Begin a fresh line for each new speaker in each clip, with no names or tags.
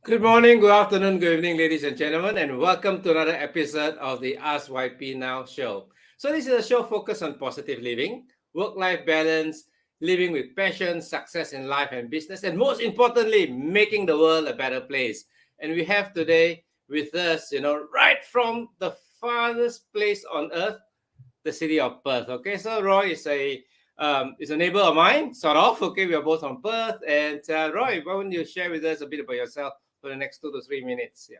Good morning, good afternoon, good evening, ladies and gentlemen, and welcome to another episode of the Ask YP Now show. So, this is a show focused on positive living, work-life balance, living with passion, success in life and business, and most importantly, making the world a better place. And we have today with us, right from the farthest place on earth, the city of Perth. Okay, so Roy is a neighbor of mine, sort of. Okay, we are both from Perth. And Roy, why don't you share with us a bit about yourself for the next 2 to 3 minutes? Yeah.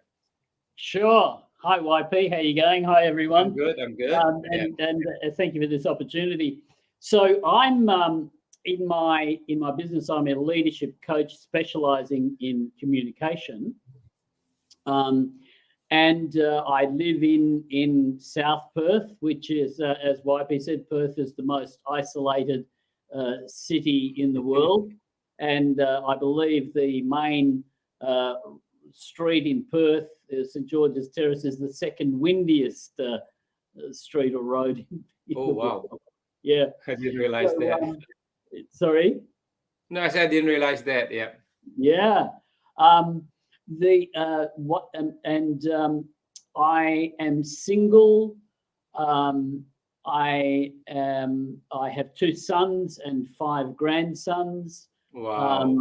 Sure. Hi, YP. How you going? Hi, everyone.
I'm good.
And thank you for this opportunity. So I'm in my business. I'm a leadership coach specialising in communication, and I live in South Perth, which is, as YP said, Perth is the most isolated city in the world, and I believe the main street in Perth, St George's Terrace, is the second windiest street or road.
Oh, wow.
World. Yeah.
I didn't realize that.
Sorry?
No, I said I didn't realize that. Yeah.
Yeah. I am single. I have 2 sons and 5 grandsons.
Wow.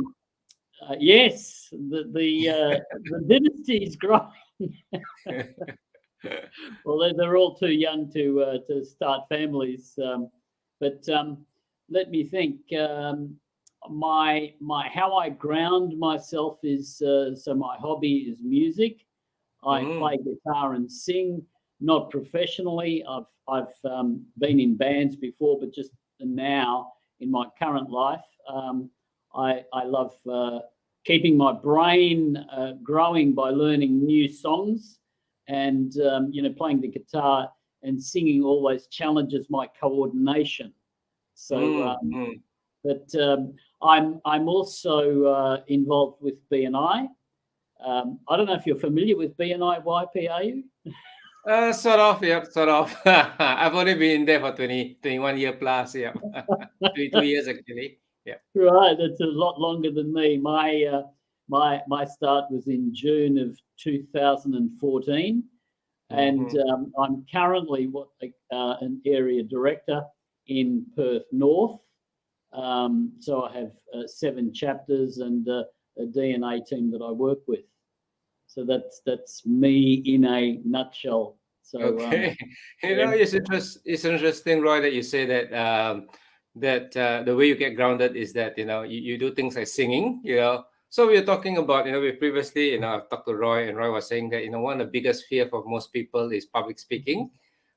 Yes, the dynasty is growing. Well, they're all too young to start families. But let me think. My how I ground myself is so my hobby is music. I play guitar and sing, not professionally. I've been in bands before, but just now in my current life, I love keeping my brain growing by learning new songs, and playing the guitar and singing always challenges my coordination. So, but I'm also involved with BNI. I don't know if you're familiar with BNI YP, are you?
Sort of, yeah, sort of. I've only been there for 21 years plus, yeah. 22 years actually. Yeah.
Right, that's a lot longer than me. My start was in June of 2014, and I'm currently an area director in Perth North. So I have 7 chapters and a DNA team that I work with. So that's me in a nutshell. So
okay, it's interesting, Roy, that you say that the way you get grounded is that you do things like singing. So we were talking about we previously I've talked to Roy, and Roy was saying that one of the biggest fear for most people is public speaking,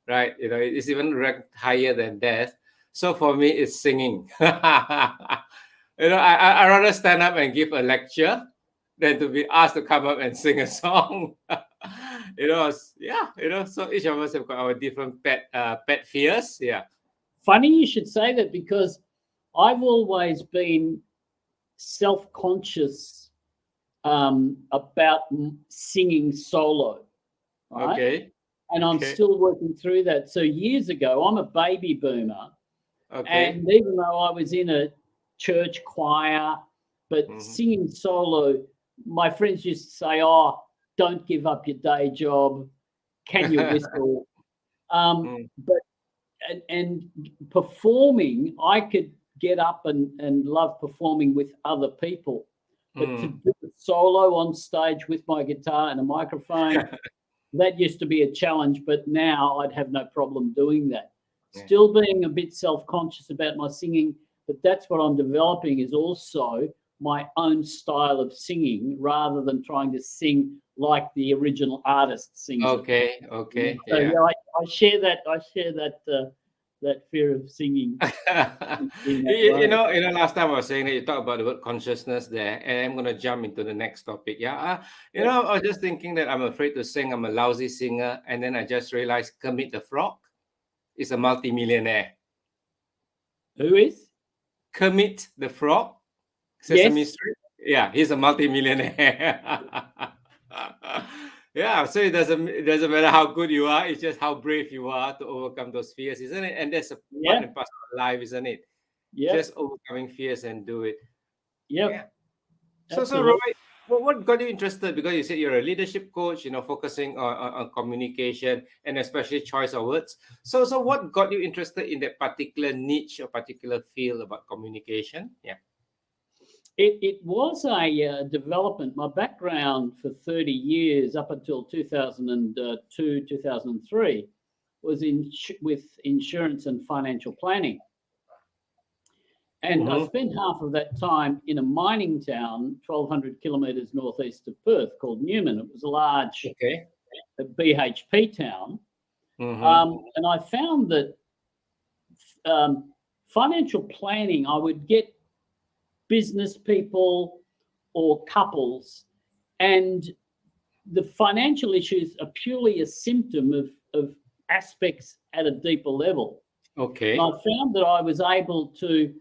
right? It's even ranked higher than death. So for me, it's singing. I rather stand up and give a lecture than to be asked to come up and sing a song. So each of us have got our different pet fears. Yeah.
Funny you should say that, because I've always been self-conscious about singing solo. Right?
Okay.
And I'm still working through that. So years ago, I'm a baby boomer.
Okay.
And even though I was in a church choir, but singing solo, my friends used to say, "Oh, don't give up your day job. Can you whistle?" But performing, I could get up and love performing with other people. But to do it solo on stage with my guitar and a microphone, that used to be a challenge. But now I'd have no problem doing that. Still being a bit self-conscious about my singing, but that's what I'm developing, is also my own style of singing, rather than trying to sing like the original artist sings.
Okay.
So yeah, I share that fear of singing.
Last time I was saying that you talked about the word consciousness there, and I'm going to jump into the next topic. Yeah. I was just thinking that I'm afraid to sing. I'm a lousy singer. And then I just realized Kermit the Frog is a multimillionaire.
Who is?
Kermit the Frog. Sesame Street. Yeah, he's a multimillionaire. Yeah, so it doesn't matter how good you are, it's just how brave you are to overcome those fears, isn't it? And that's a part and parcel of life, isn't it? Yeah. Just overcoming fears and do it.
Yeah.
So Roy, what got you interested? Because you said you're a leadership coach, focusing on communication and especially choice of words. So what got you interested in that particular niche or particular field about communication? Yeah.
It was a development. My background for 30 years, up until 2002, 2003, was with insurance and financial planning. And I spent half of that time in a mining town, 1,200 kilometres northeast of Perth, called Newman. It was a large BHP town. And I found that financial planning, I would get business people or couples, and the financial issues are purely a symptom of aspects at a deeper level.
Okay.
And I found that I was able to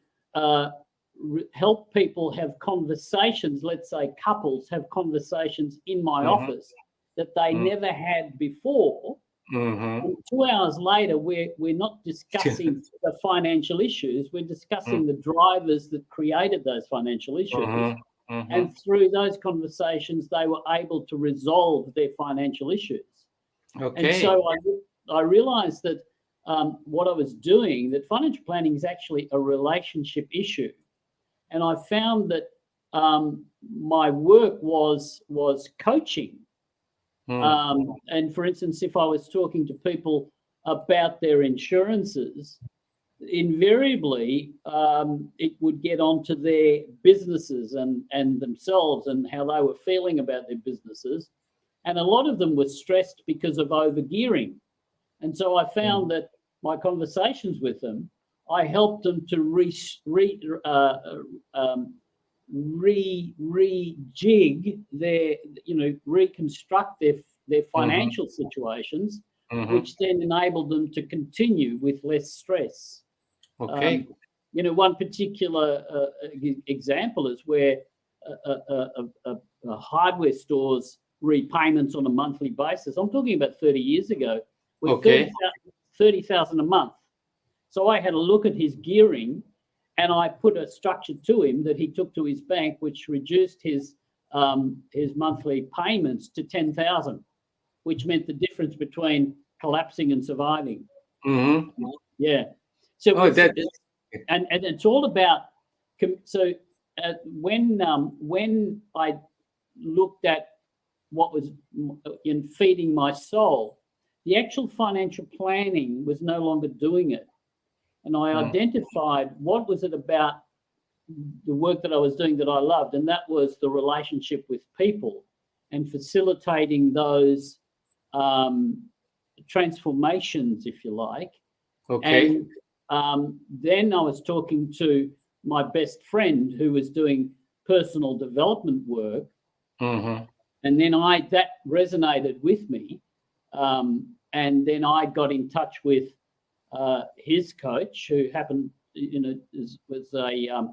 help people have conversations, let's say couples have conversations in my office that they never had before. And 2 hours later, we're not discussing the financial issues. We're discussing the drivers that created those financial issues. And through those conversations, they were able to resolve their financial issues.
Okay.
And so I realized that what I was doing, that financial planning is actually a relationship issue. And I found that my work was coaching. And for instance, if I was talking to people about their insurances, invariably it would get onto their businesses and themselves and how they were feeling about their businesses. And a lot of them were stressed because of overgearing. And so I found that my conversations with them, I helped them to rejig their, reconstruct their financial situations, which then enabled them to continue with less stress.
Okay.
One particular example is where a hardware store's repayments on a monthly basis, I'm talking about 30 years ago, were 30,000 a month. So I had a look at his gearing, and I put a structure to him that he took to his bank, which reduced his monthly payments to 10,000, which meant the difference between collapsing and surviving. Yeah. So and it's all about. So when I looked at what was in feeding my soul, the actual financial planning was no longer doing it. And I identified what was it about the work that I was doing that I loved, and that was the relationship with people and facilitating those transformations, if you like.
Okay.
And then I was talking to my best friend who was doing personal development work, and then that resonated with me, and then I got in touch with his coach, who happened, was a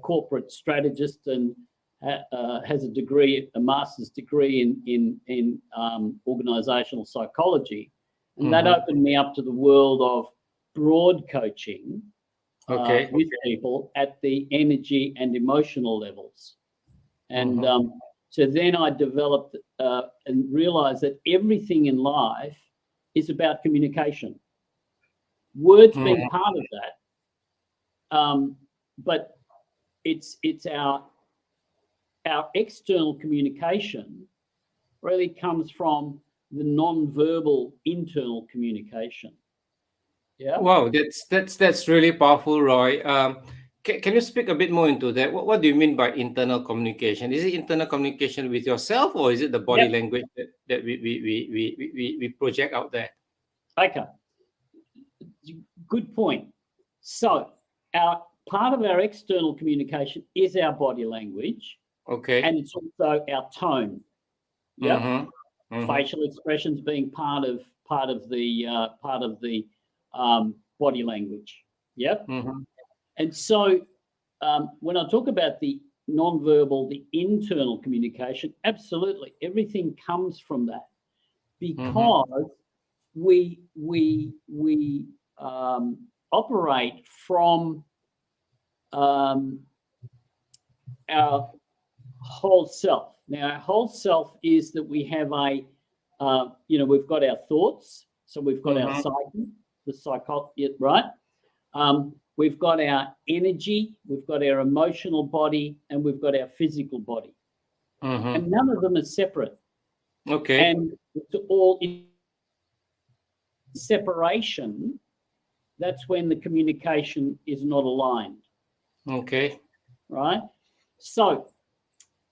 corporate strategist and has a master's degree in organizational psychology, and that opened me up to the world of broad coaching with people at the energy and emotional levels. And so then I developed and realized that everything in life is about communication. Words being part of that, but it's our external communication really comes from the non-verbal internal communication. Yeah.
Wow, that's really powerful, Roy. Can you speak a bit more into that? What do you mean by internal communication? Is it internal communication with yourself, or is it the body language that we project out there?
Okay. Good point. So part of our external communication is our body language.
Okay.
And it's also our tone. Yeah. Facial expressions being part of the body language. Yep. And so when I talk about the non-verbal, the internal communication, absolutely everything comes from that, because we operate from our whole self. Now, our whole self is that we have we've got our thoughts. So we've got our psyche, the psychology, right? We've got our energy, we've got our emotional body, and we've got our physical body. And none of them are separate.
Okay.
And it's all in separation. That's when the communication is not aligned.
Okay.
Right? So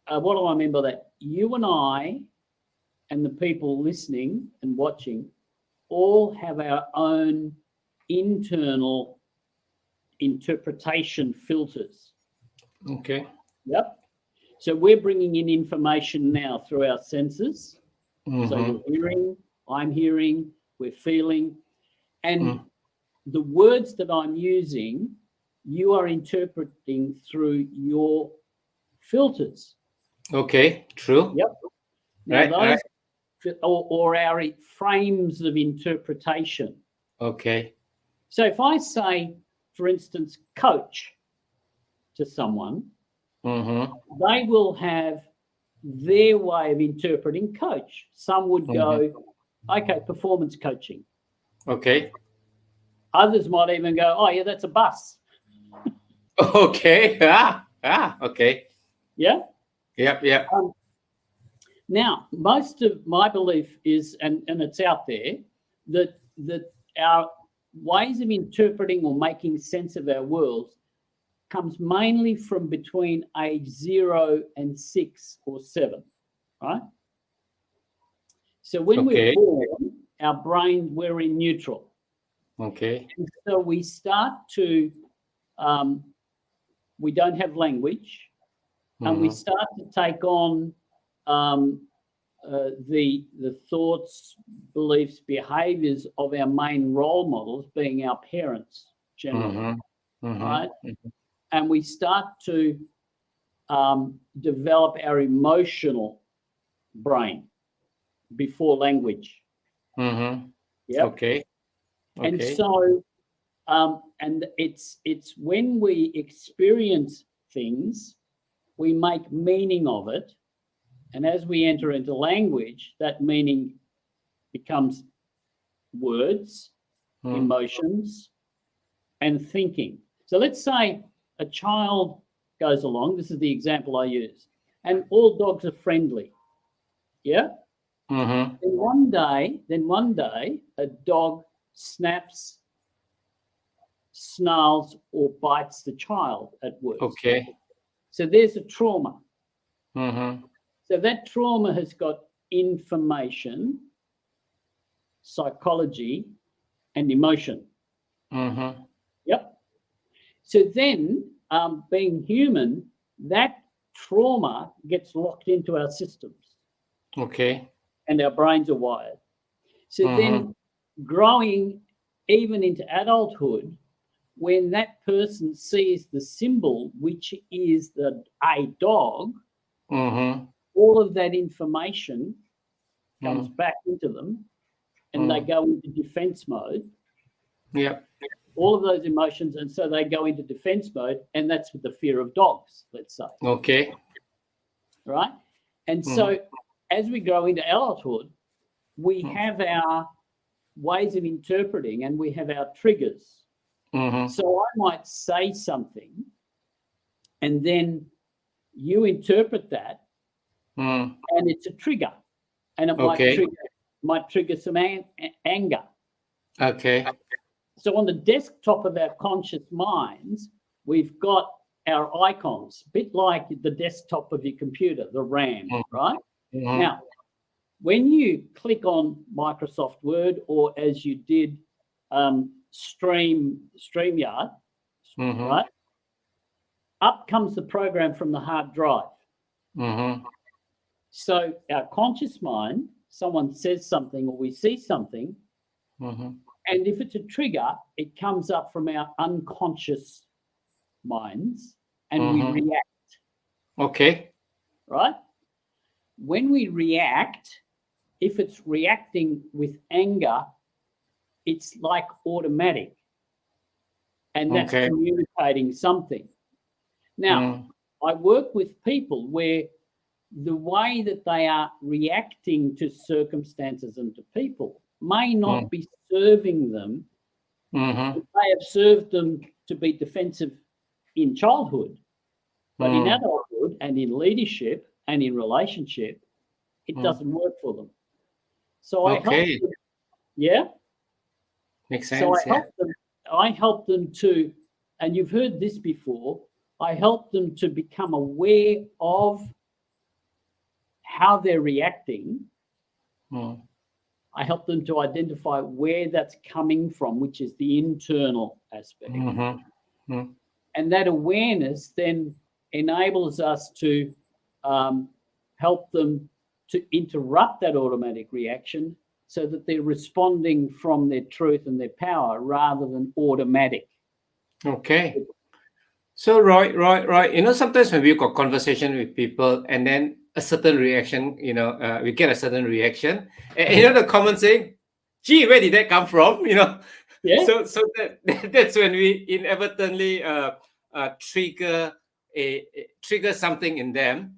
what do I remember? That you and I and the people listening and watching all have our own internal interpretation filters.
Okay.
Yep. So we're bringing in information now through our senses. So you're hearing, I'm hearing, we're feeling. And the words that I'm using, you are interpreting through your filters.
Okay. True.
Yep. Now
Right.
those or our frames of interpretation.
Okay.
So if I say, for instance, coach to someone, they will have their way of interpreting coach. Some would go, okay, performance coaching.
Okay.
Others might even go, oh, yeah, that's a bus.
Okay. Okay.
Yeah?
Yep.
Now, most of my belief is, and it's out there, that our ways of interpreting or making sense of our world comes mainly from between age 0 and 6 or 7, right? So when we're born, our brain, we're in neutral.
Okay.
And so we start to, we don't have language, and we start to take on the thoughts, beliefs, behaviors of our main role models, being our parents generally, right? And we start to develop our emotional brain before language. Yeah.
Okay.
And so, and it's when we experience things, we make meaning of it. And as we enter into language, that meaning becomes words, emotions, and thinking. So let's say a child goes along. This is the example I use. And all dogs are friendly. Yeah? Then one day, a dog snaps, snarls, or bites the child at work.
Okay.
So there's a trauma. So that trauma has got information, psychology, and emotion. Yep. So then, being human, that trauma gets locked into our systems.
Okay.
And our brains are wired. So then, growing even into adulthood, when that person sees the symbol, which is a dog, all of that information comes back into them, and they go into defense mode.
Yep.
All of those emotions, and so they go into defense mode, and that's with the fear of dogs, let's say.
Okay.
Right? And so as we grow into adulthood, we have our ways of interpreting, and we have our triggers. So I might say something, and then you interpret that, and it's a trigger, and it might trigger some anger.
Okay.
So on the desktop of our conscious minds, we've got our icons, a bit like the desktop of your computer, the RAM, right? Now, when you click on Microsoft Word, or as you did StreamYard, right? Up comes the program from the hard drive. So our conscious mind, someone says something or we see something, and if it's a trigger, it comes up from our unconscious minds, and we react.
Okay.
Right? When we react, if it's reacting with anger, it's like automatic, and that's communicating something. Now, I work with people where the way that they are reacting to circumstances and to people may not be serving them.
Mm-hmm.
It may have served them to be defensive in childhood, but in adulthood and in leadership and in relationship, it doesn't work for them. So I help them,
Makes sense.
So I help them to, and you've heard this before, I help them to become aware of how they're reacting. I help them to identify where that's coming from, which is the internal aspect. And that awareness then enables us to help them to interrupt that automatic reaction so that they're responding from their truth and their power rather than automatic.
Okay. So Roy, sometimes when we've got conversation with people and then a certain reaction, we get a certain reaction. And the common saying, gee, where did that come from?
Yeah.
So that's when we inadvertently trigger something in them.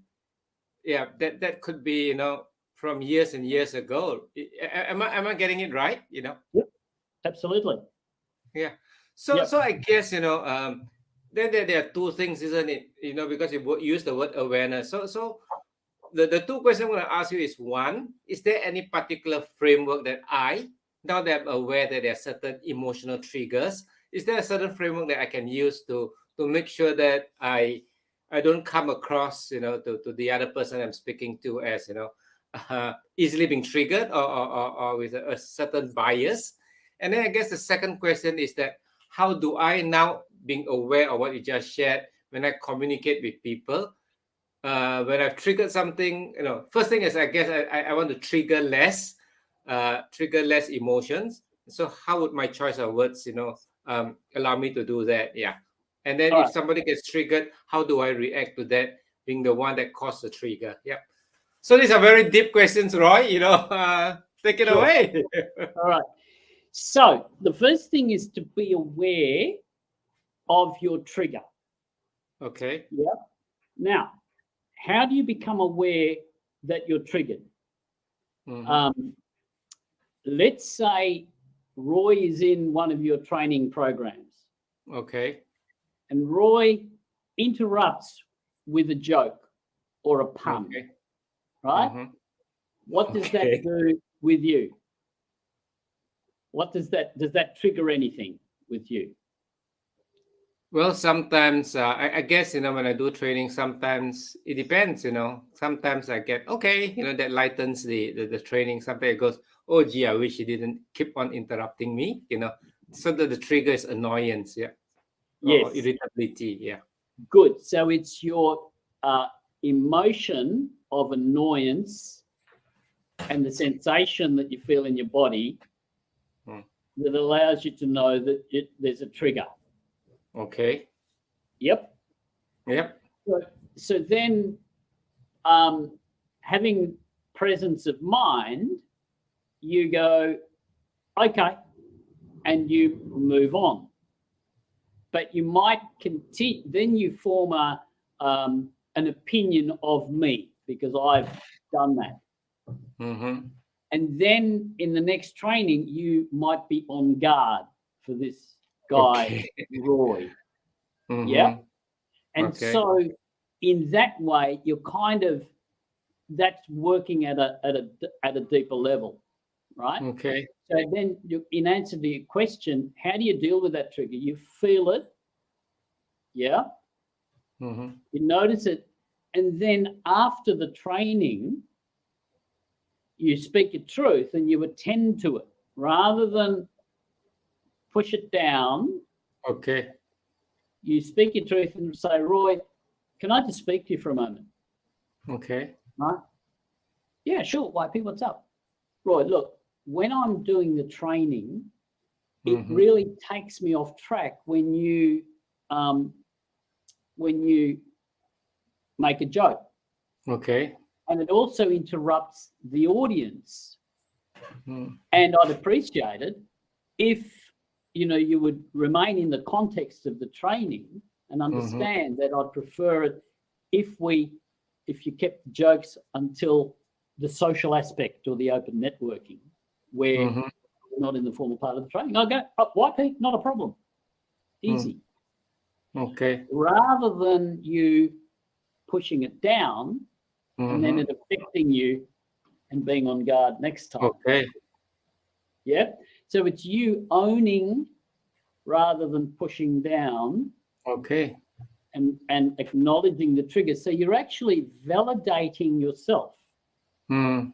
Yeah, that could be, from years and years ago. Am I getting it right?
Yep, absolutely.
Yeah. So I guess, then there are two things, isn't it? Because you use the word awareness. So the two questions I'm going to ask you is, one, is there any particular framework that now that I'm aware that there are certain emotional triggers, is there a certain framework that I can use to make sure that I don't come across, to the other person I'm speaking to as, easily being triggered or with a certain bias? And then I guess the second question is that, how do I now, being aware of what you just shared, when I communicate with people, when I've triggered something, first thing is, I guess I want to trigger less emotions. So how would my choice of words, allow me to do that? Yeah. And then if somebody gets triggered, how do I react to that, being the one that caused the trigger? Yeah. So these are very deep questions, Roy. Take it away.
All right. So the first thing is to be aware of your trigger.
Okay.
Yeah. Now, how do you become aware that you're triggered? Let's say Roy is in one of your training programs.
Okay.
And Roy interrupts with a joke or a pun.
Okay.
Right? What does that do with you? Does that trigger anything with you?
Well, sometimes I guess, when I do training, sometimes it depends, sometimes I get, that lightens the training. Sometimes it goes, oh, gee, I wish you didn't keep on interrupting me, so that the trigger is annoyance. Yeah.
Yes.
Or irritability. Yeah.
Good. So it's your emotion of annoyance and the sensation that you feel in your body that allows you to know that there's a trigger.
Okay.
Yep. So then, having presence of mind, you go, okay, and you move on. But you might continue. Then you form an opinion of me because I've done that. And then in the next training, you might be on guard for this guy, Roy. Yeah. And so in that way, you're that's working at a deeper level, right?
Okay.
So then in answer to your question, how do you deal with that trigger? You feel it. Yeah. You notice it. And then after the training, you speak your truth and you attend to it rather than push it down.
Okay.
You speak your truth and say, Roy, can I just speak to you for a moment?
Okay.
Right? Yeah, sure. YP, what's up? Roy, look, when I'm doing the training, it really takes me off track when you make a joke.
Okay.
And it also interrupts the audience. And I'd appreciate it if you would remain in the context of the training and understand that I'd prefer it if we if you kept the jokes until the social aspect or the open networking, where
Mhm.
we're not in the formal part of the training, I go, oh, YP, not a problem, easy.
Okay.
Rather than you pushing it down and then it affecting you and being on guard next time.
Okay.
Yeah. So it's you owning rather than pushing down
Okay.
and acknowledging the trigger. So you're actually validating yourself.
Mm.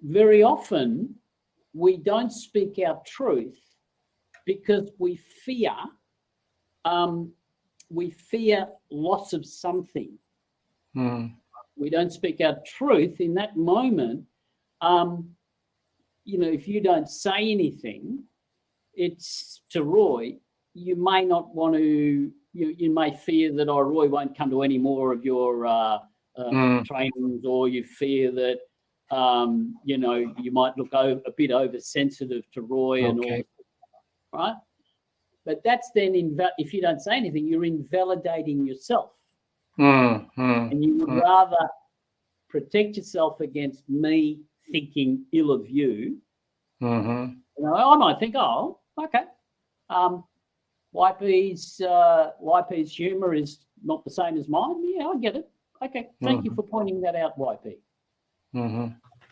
Very often we don't speak our truth because we fear loss of something.
Mm.
We don't speak our truth in that moment. If you don't say anything, it's to Roy, you may not want to, you may fear that, oh, Roy won't come to any more of your trainings, or you fear that, you might look a bit oversensitive to Roy and all, right? But that's then, if you don't say anything, you're invalidating yourself. And you would rather protect yourself against me thinking ill of you. I might think, oh, okay, YP's humour is not the same as mine. Yeah, I get it. Okay, thank you for pointing that out, YP.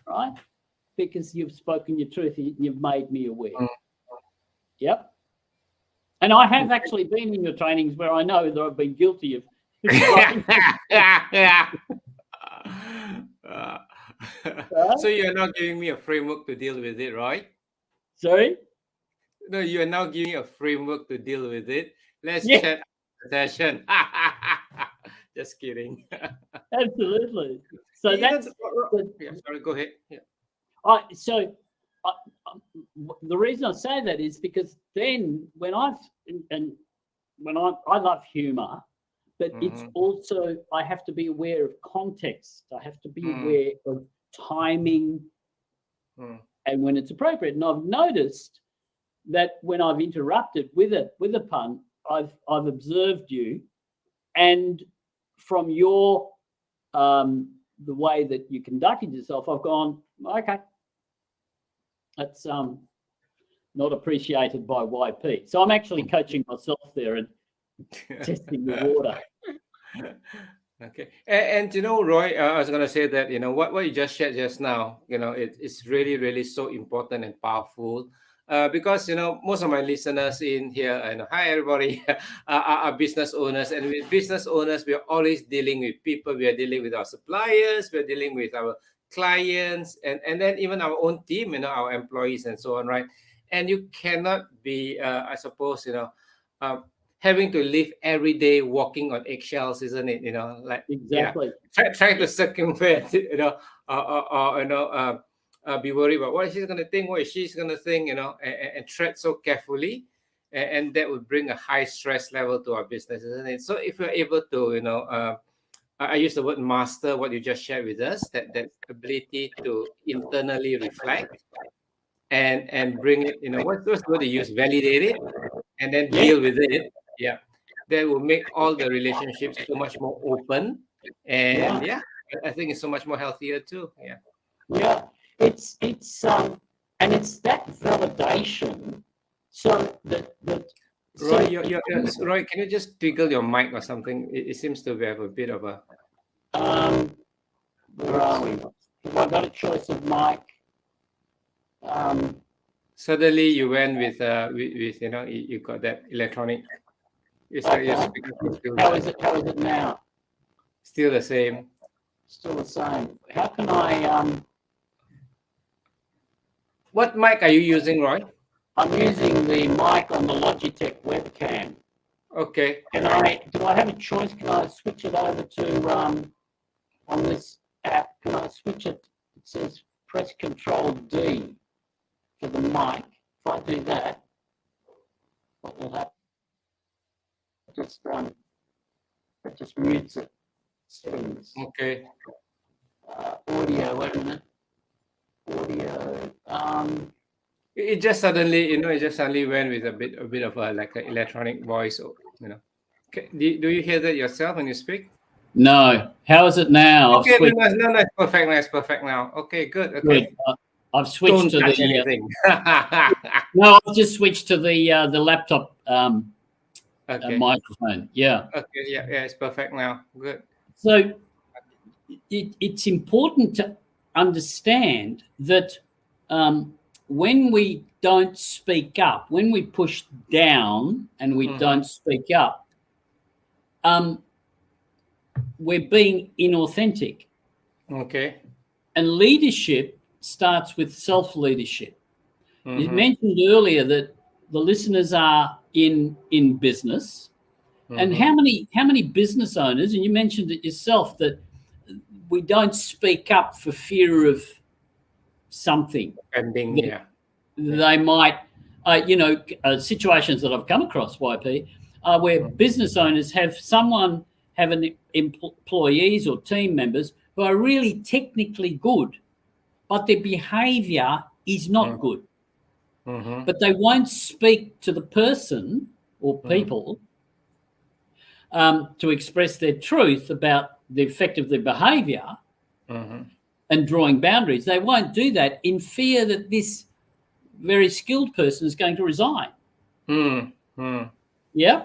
Right? Because you've spoken your truth and you've made me aware. Yep. And I have actually been in your trainings where I know that I've been guilty of.
So you are now giving me a framework to deal with it, right?
Sorry?
No, you are now giving me a framework to deal with it. Let's chat the session. Just kidding.
Absolutely. So that's
sorry, go ahead. Yeah.
The reason I say that is because then when I love humour, but it's also, I have to be aware of context. I have to be aware of timing and when it's appropriate. And I've noticed that when I've interrupted with a pun, I've observed you, and from your the way that you conducted yourself, I've gone, okay, that's not appreciated by YP. So I'm actually coaching myself there and testing the water.
Okay. And Roy, I was going to say that, what you just shared just now, it's really, really so important and powerful. Because, most of my listeners in here, and hi, everybody, are business owners. And with business owners, we are always dealing with people. We are dealing with our suppliers. We're dealing with our clients, and then even our own team, our employees and so on, right? And you cannot be, I suppose, having to live every day walking on eggshells, isn't it?
Exactly.
Trying to circumvent, be worried about what she's going to think, what she's going to think, and tread so carefully, and that would bring a high stress level to our business, isn't it? So if we're able to, I use the word master what you just shared with us, that ability to internally reflect and bring it, what's the word they use, validate it, and then deal with it. Yeah, that will make all the relationships so much more open, and I think it's so much more healthier too.
Yeah, it's and it's that validation. So that
Roy, can you just twiddle your mic or something? It seems to have a bit of a.
Where are we? Have I got a choice of mic?
Suddenly you went with you got that electronic. It's like your speaker is still.
How is it now?
Still the same.
Still the same. How can I
What mic are you using, Roy?
I'm using the mic on the Logitech webcam.
Okay.
Do I have a choice? Can I switch it over to on this app? Can I switch it? It says press Control D for the mic. If I do that, what will happen? It just mutes it. Settings.
Okay.
Audio, wait a minute. Audio.
It just suddenly, went with a bit of a like an electronic voice, Okay. Do you hear that yourself when you speak?
No. How is it now?
Okay, no, it's perfect. Nice, perfect now. Okay, good. Okay.
Good. I've switched
Don't
to
touch
the.
anything.
No, I've just switched to the laptop
Okay.
microphone. Yeah.
Okay. Yeah. It's perfect now. Good.
So it's important to understand that when we don't speak up, when we push down and we don't speak up, we're being inauthentic.
Okay.
And leadership starts with self-leadership. You mentioned earlier that the listeners are in business. And how many business owners, and you mentioned it yourself, that we don't speak up for fear of something.
Ending, yeah.
They might, situations that I've come across, YP, where business owners have an employees or team members who are really technically good, but their behavior is not good. But they won't speak to the person or people to express their truth about the effect of their behavior and drawing boundaries. They won't do that in fear that this very skilled person is going to resign. Yeah.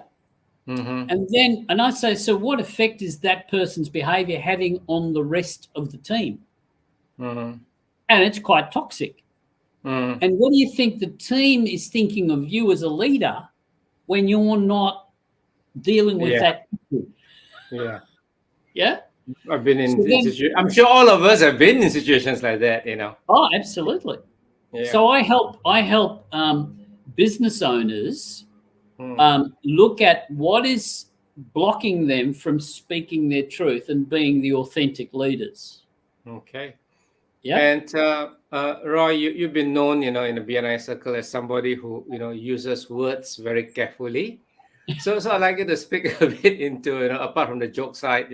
And I say, so what effect is that person's behavior having on the rest of the team? And it's quite toxic. And what do you think the team is thinking of you as a leader when you're not dealing with that issue? Yeah.
I've been in I'm sure all of us have been in situations like that,
Oh, absolutely. Yeah. So I help business owners look at what is blocking them from speaking their truth and being the authentic leaders.
Okay.
Yeah.
And Roy, you've been known, in the BNI circle as somebody who, uses words very carefully. So I'd like you to speak a bit into, apart from the joke side,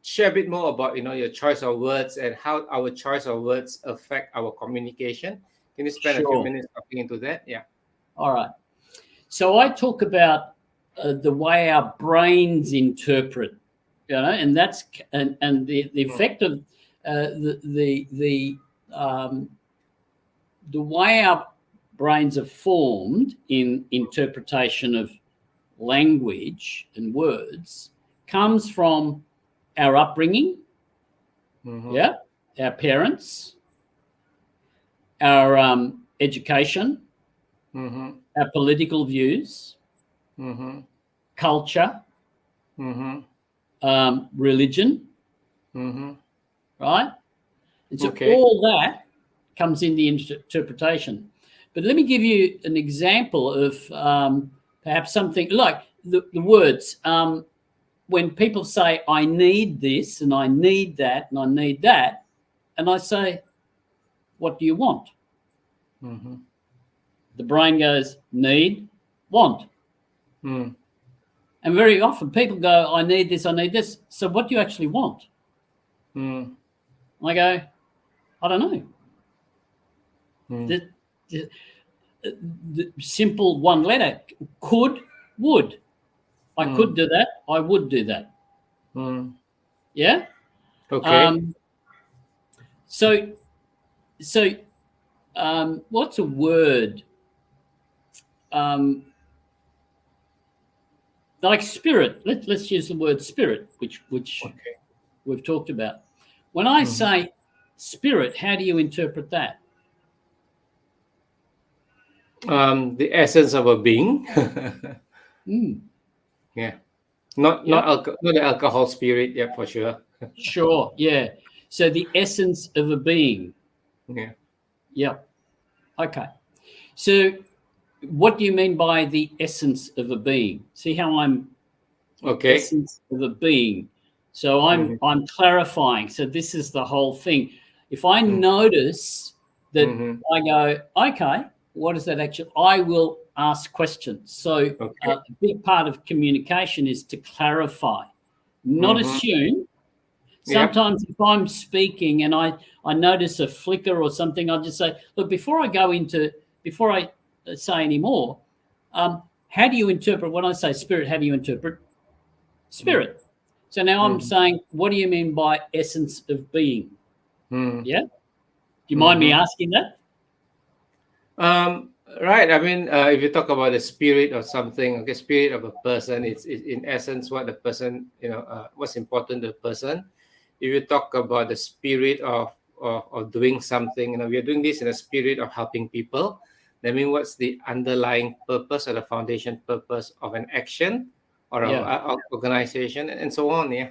share a bit more about, your choice of words and how our choice of words affect our communication. Can you spend a few minutes talking into that? Yeah.
All right. So I talk about the way our brains interpret, and that's and the effect of the way our brains are formed in interpretation of language and words comes from our upbringing, our parents, our education, our political views, culture, religion, right? And so all that comes in the interpretation. But let me give you an example of perhaps something like the words. When people say, I need this and I need that and I need that, and I say, what do you want? The brain goes, need, want. And very often people go, I need this, I need this. So what do you actually want? I go, I don't know. The simple one letter, could, would. I could do that. I would do that. Yeah.
Okay.
So, what's a word? Like spirit. Let's use the word spirit, which we've talked about. When I say spirit, how do you interpret that?
The essence of a being. Yeah. Not the alcohol spirit, yeah, for sure.
Sure, yeah. So the essence of a being.
Yeah.
Yeah. Okay. So what do you mean by the essence of a being? See how I'm essence of a being. So I'm clarifying. So this is the whole thing. If I notice that I go, okay, what is that actually? I will ask questions. So a big part of communication is to clarify, not assume. Sometimes if I'm speaking and I notice a flicker or something, I'll just say, look, before I say any more, how do you interpret when I say spirit? How do you interpret spirit? So now I'm saying, what do you mean by essence of being? Yeah. Do you mind me asking that?
Right. I mean, if you talk about the spirit or something, okay, spirit of a person, it's in essence what the person, what's important to the person. If you talk about the spirit of doing something, we are doing this in a spirit of helping people. That means what's the underlying purpose or the foundation purpose of an action or of organization and so on. Yeah.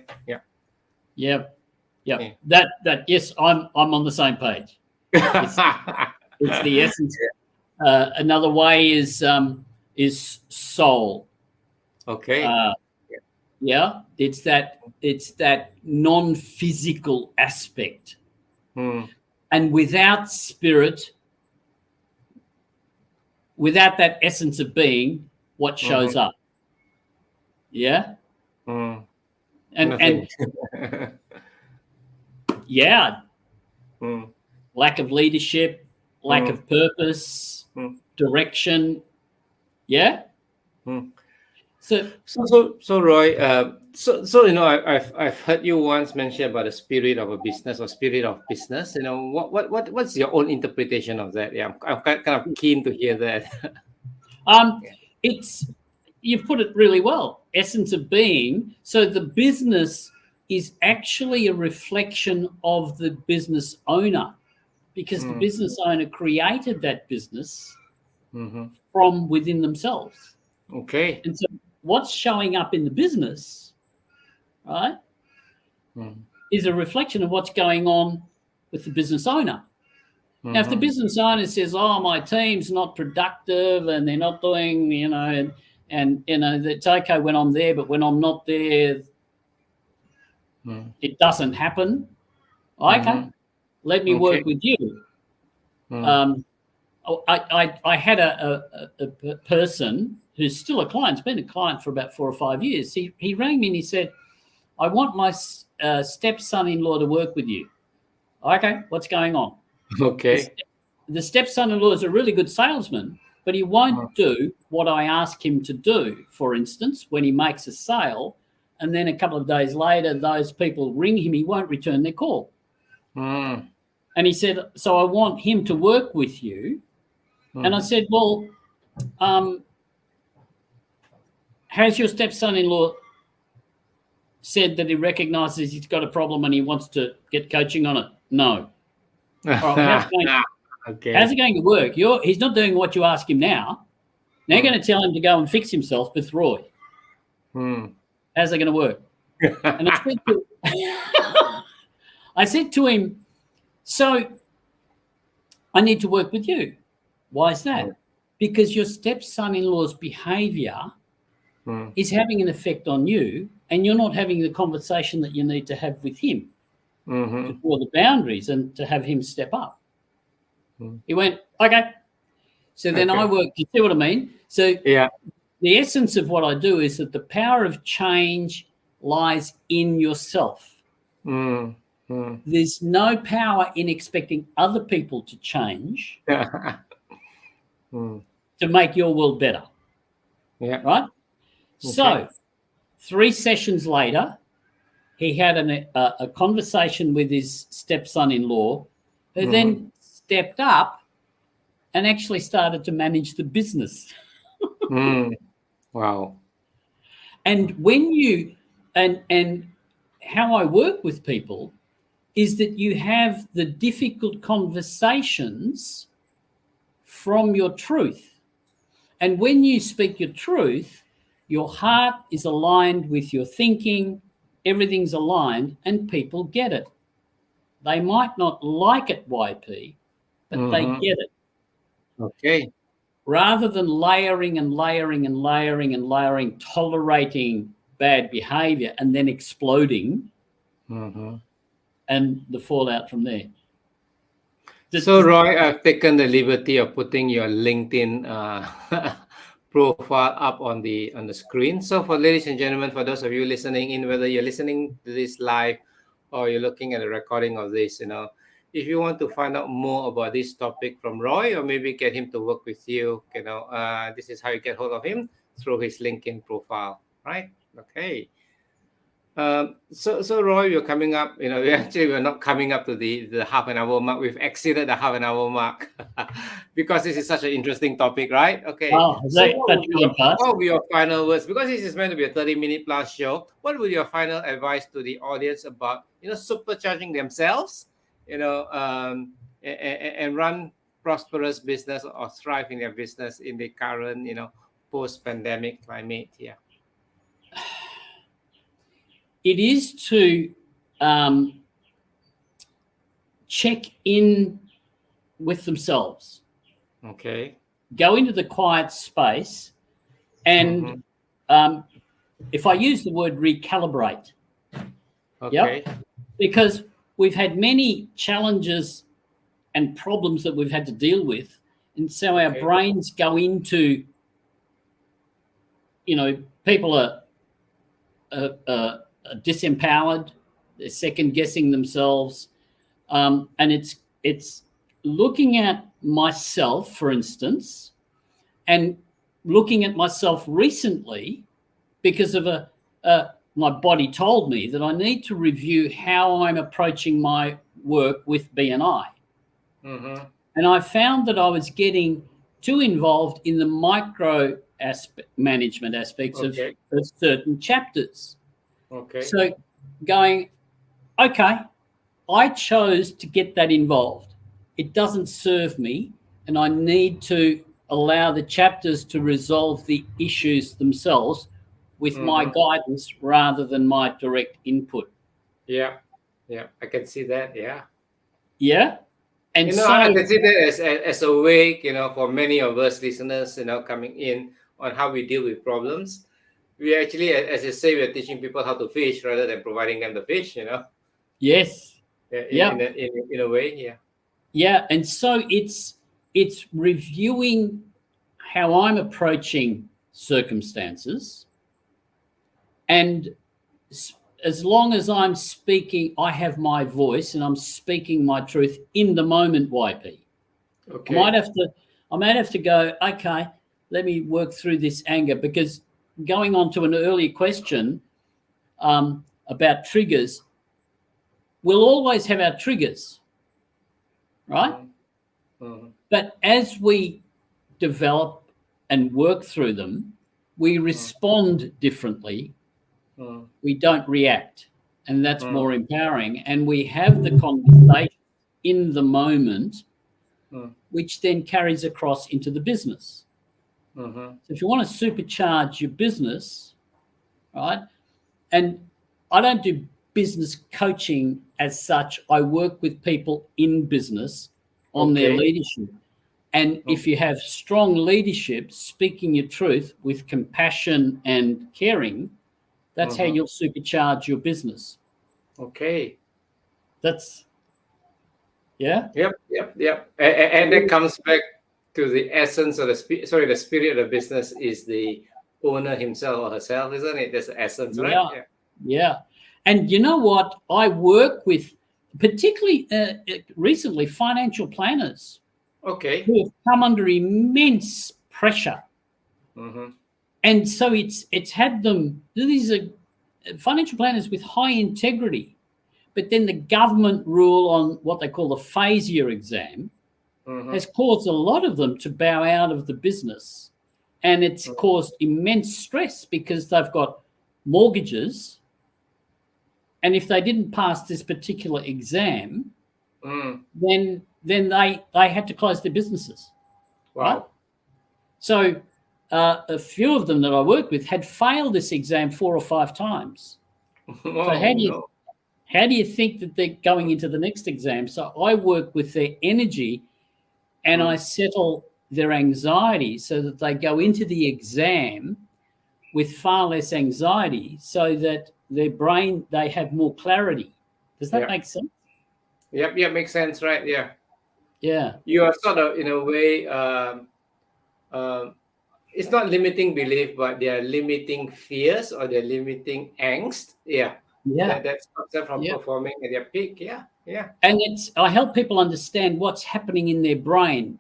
That yes, I'm on the same page. It's the essence. Another way is soul.
Okay.
It's that non-physical aspect. And without spirit, without that essence of being, what shows up? Yeah. And lack of leadership, lack of purpose, direction. Yeah.
So Roy, I've heard you once mention about the spirit of a business or spirit of business. What's your own interpretation of that? Yeah, I'm kind of keen to hear that.
You put it really well. Essence of being. So the business is actually a reflection of the business owner, because the business owner created that business from within themselves.
Okay.
And so what's showing up in the business, right, is a reflection of what's going on with the business owner. Now, if the business owner says, "Oh, my team's not productive and they're not doing, and it's okay when I'm there, but when I'm not there, it doesn't happen." Okay, let me work with you. I had a person who's still a client, has been a client for about 4 or 5 years. He rang me and he said, "I want my stepson-in-law to work with you." Okay, what's going on?
Okay.
The stepson-in-law is a really good salesman, but he won't do what I ask him to do. For instance, when he makes a sale, and then a couple of days later, those people ring him, he won't return their call. And he said, "So I want him to work with you." And I said, "Well, has your stepson-in-law said that he recognizes he's got a problem and he wants to get coaching on it?" "No." "All right, how's it going to work? He's not doing what you ask him now. Now you're going to tell him to go and fix himself with Roy. How's that going to work?" And I said to him, "So I need to work with you." "Why is that?" "Because your stepson-in-law's behavior is having an effect on you, and you're not having the conversation that you need to have with him to draw the boundaries and to have him step up." He went, "Okay." So then I work. You see what I mean? So the essence of what I do is that the power of change lies in yourself. There's no power in expecting other people to change to make your world better. Right? Okay. So 3 sessions later, he had a conversation with his stepson-in-law, who then stepped up and actually started to manage the business.
Wow.
And when you and how I work with people is that you have the difficult conversations from your truth. And when you speak your truth, your heart is aligned with your thinking, everything's aligned, and people get it. They might not like it, YP, but they get it.
Okay.
Rather than layering and layering and layering and layering, tolerating bad behavior and then exploding, and the fallout from there.
So, Roy, I've taken the liberty of putting your LinkedIn profile up on the screen. So, for ladies and gentlemen, for those of you listening in, whether you're listening to this live or you're looking at the recording of this, if you want to find out more about this topic from Roy, or maybe get him to work with you, this is how you get hold of him, through his LinkedIn profile, right? Okay. So Roy, we're coming up. We're not coming up to the half an hour mark. We've exceeded the half an hour mark because this is such an interesting topic, right? Okay.
Oh,
So
that's going fast.
what would be your final words? Because this is meant to be a 30-minute plus show. What would be your final advice to the audience about supercharging themselves, and run prosperous business or thrive in their business in the current post-pandemic climate? Yeah.
It is to check in with themselves.
Okay.
Go into the quiet space, and if I use the word recalibrate,
Okay.
because we've had many challenges and problems that we've had to deal with, and so our brains go into, people are disempowered, they're second guessing themselves, and it's looking at myself, for instance, and looking at myself recently because of my body told me that I need to review how I'm approaching my work with BNI. And I found that I was getting too involved in the micro management aspects of certain chapters.
Okay.
So going, okay, I chose to get that involved. It doesn't serve me, and I need to allow the chapters to resolve the issues themselves with my guidance rather than my direct input.
Yeah, I can see that. Yeah.
And
I can see that as a way, for many of us listeners, coming in on how we deal with problems. We actually, as you say, we're teaching people how to fish rather than providing them the fish.
Yes.
In a way, yeah.
Yeah, and so it's reviewing how I'm approaching circumstances, and as long as I'm speaking, I have my voice and I'm speaking my truth in the moment, YP.
Okay.
I might have to go, okay, let me work through this anger, because going on to an earlier question about triggers, we'll always have our triggers, right? But as we develop and work through them, we respond differently. We don't react, and that's more empowering. And we have the conversation in the moment, which then carries across into the business. So if you want to supercharge your business, right? And I don't do business coaching as such. I work with people in business on their leadership. And if you have strong leadership, speaking your truth with compassion and caring, that's how you'll supercharge your business.
Okay.
That's, yeah.
Yep. And that comes back to the essence of the spirit of the business is the owner himself or herself, isn't it? That's the essence, right?
Yeah. And you know what? I work with, particularly recently, financial planners.
Okay.
Who have come under immense pressure. And so it's had them, these are financial planners with high integrity, but then the government rule on what they call the phase-year exam has caused a lot of them to bow out of the business. And it's caused immense stress because they've got mortgages. And if they didn't pass this particular exam, then they had to close their businesses.
Wow.
Right? So a few of them that I worked with had failed this exam 4 or 5 times. So how do you think that they're going into the next exam? So I work with their energy and I settle their anxiety so that they go into the exam with far less anxiety, so that their brain, they have more clarity. Does that make sense?
Yep, makes sense, right?
Yeah.
You are sort of, in a way, it's not limiting belief, but they are limiting fears or they're limiting angst. That stops them from performing at their peak. And
I help people understand what's happening in their brain.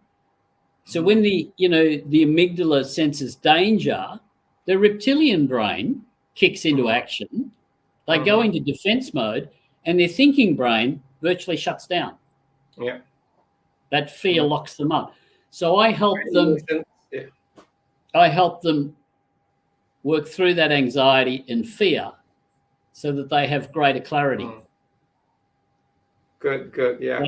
So when the amygdala senses danger, the reptilian brain kicks into action, They go into defense mode, and their thinking brain virtually shuts down.
Yeah.
That fear locks them up. So I help them.
Yeah.
I help them work through that anxiety and fear so that they have greater clarity.
Good. Yeah.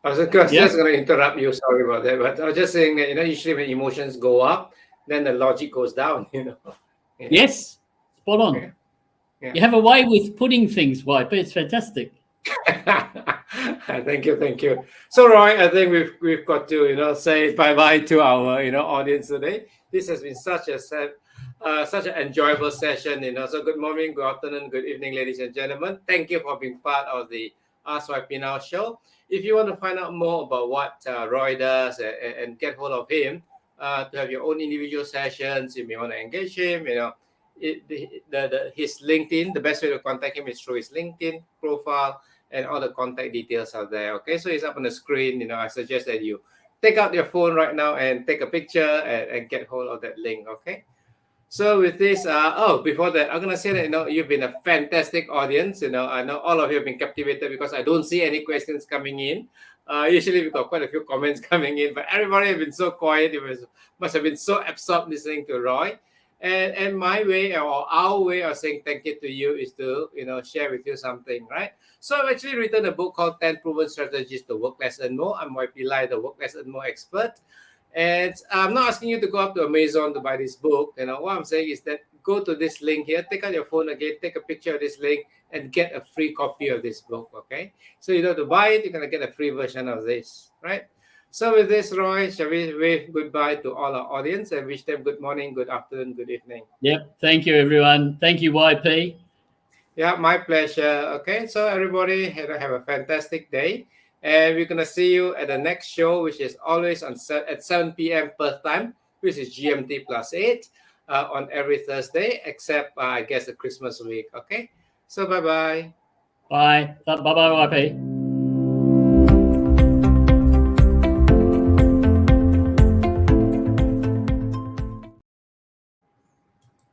I was just going to interrupt you. Sorry about that. But I was just saying that, usually when emotions go up, then the logic goes down, Yeah.
Yes. Spot on. Yeah. You have a way with putting things, YP. It's fantastic.
Thank you. So, Roy, I think we've got to, say bye-bye to our, audience today. This has been such an enjoyable session, So good morning, good afternoon, good evening, ladies and gentlemen. Thank you for being part of the Ask YP Now show. If you want to find out more about what Roy does and get hold of him to have your own individual sessions, you may want to engage him, his LinkedIn, the best way to contact him is through his LinkedIn profile, and all the contact details are there. Okay, so it's up on the screen. I suggest that you take out your phone right now and take a picture and get hold of that link. Okay. So with this, before that, I'm gonna say that you've been a fantastic audience. I know all of you have been captivated because I don't see any questions coming in. Usually we've got quite a few comments coming in, but everybody has been so quiet. Must have been so absorbed listening to Roy. And my way or our way of saying thank you to you is to share with you something, right? So I've actually written a book called 10 Proven Strategies to Work Less and More. I'm YP Lai, the Work Less and More expert. And I'm not asking you to go up to Amazon to buy this book. What I'm saying is that go to this link here, take out your phone again, take a picture of this link, and get a free copy of this book, okay? So you don't have to buy it, you're going to get a free version of this, right? So with this, Roy, shall we wave goodbye to all our audience and wish them good morning, good afternoon, good evening?
Yep. Thank you, everyone. Thank you, YP.
Yeah, my pleasure. Okay, so everybody have a fantastic day. And we're going to see you at the next show, which is always at 7 p.m. Perth time, which is GMT +8 on every Thursday, except, I guess, the Christmas week. Okay, so bye-bye.
Bye. Bye-bye, YP.